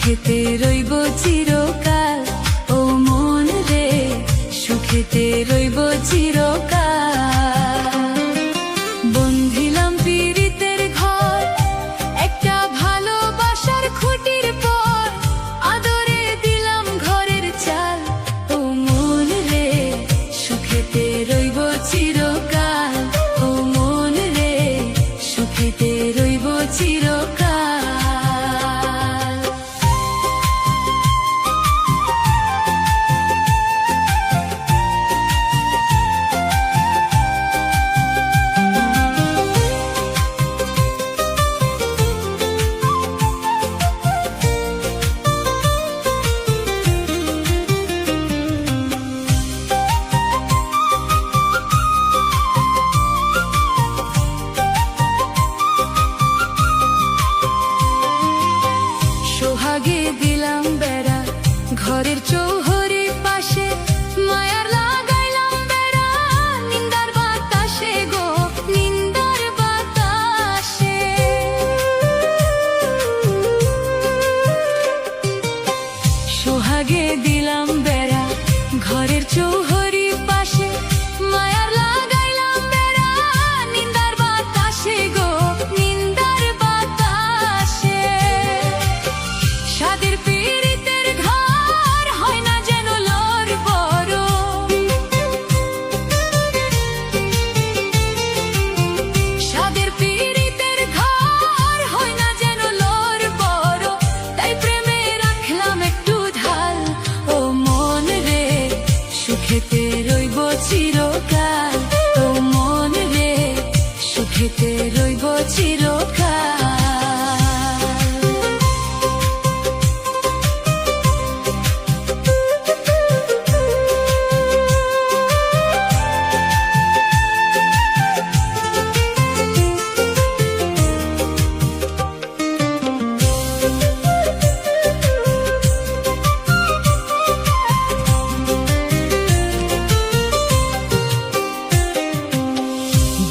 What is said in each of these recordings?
সুখেতে রইব চিরকাল। ও মন রে সুখেতে রইব চিরকাল। বন্ধিলাম পীড়িতের ঘর একটা ভালোবাসার খুঁটির পর, আদরে দিলাম ঘরের চাল। ও মন রে সুখেতে রইব চিরকাল। ও মন রে সুখেতে রইব চিরকাল। সোহাগে দিলাম বেড়া ঘরের চৌহরি পাশে, মায়ার লাগাইলাম বেড়া নিন্দার বাতাসে গো নিন্দার বাতাসে। সোহাগে দিলাম বেড়া ঘরের চৌহরি পাশে, মায়ার লাগাইলাম বেড়া নিন্দার বাতাসে গো নিন্দার বাতাসে। সাদের পীড়িতের ঘর হয় না যেন লোর বড়, সাদের পীড়িতের ঘর হয় না যেন লোর বড়, তাই প্রেমে রাখলাম একটু ঢাল। ও মন রে সুখেতে রইব চিরকাল। ও মন রে সুখেতে রইব চিরকাল।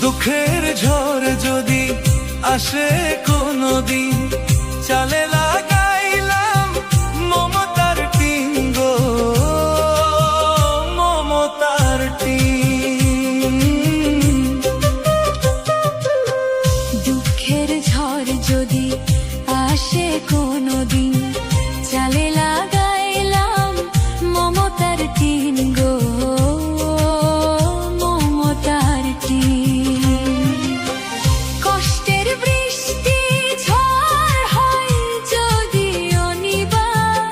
দুঃখের ঝড় যদি আসে কোনদিন, চালে লাগাইলাম মমতার টিন গো মমতার টিন। দুঃখের ঝড় যদি আসে কোনদিন, চালে লাগাইলাম মমতার টিন গো মমতার টিন। কষ্টের বৃষ্টি ঝড় হয় যদি অনিবার,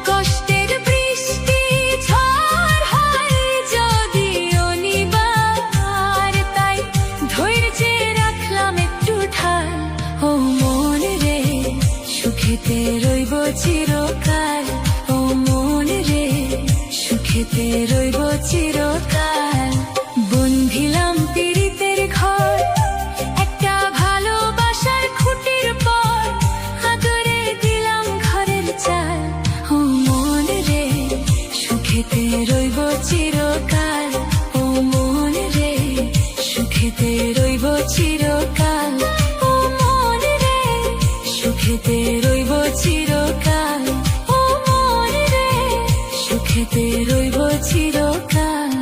কষ্টের বৃষ্টি ঝড় হয় যদি অনিবার, তাই ধৈর্যে রাখলাম একটু ঢাল। ও মন রে সুখেতে রইব চিরকাল। ও মন রে সুখেতে রইব চিরকাল। বন্ধিলাম পীড়িতের ঘর একটা ভালোবাসার খুঁটির পর, আদরে দিলাম ঘরের চাল। ও মন রে সুখেতে রইব চিরকাল। ও মন রে সুখেতে রইব চিরকাল। ও মন রে সুখেতে রইব চিরকাল। ও মন রে সুখেতে রইব চিরকাল।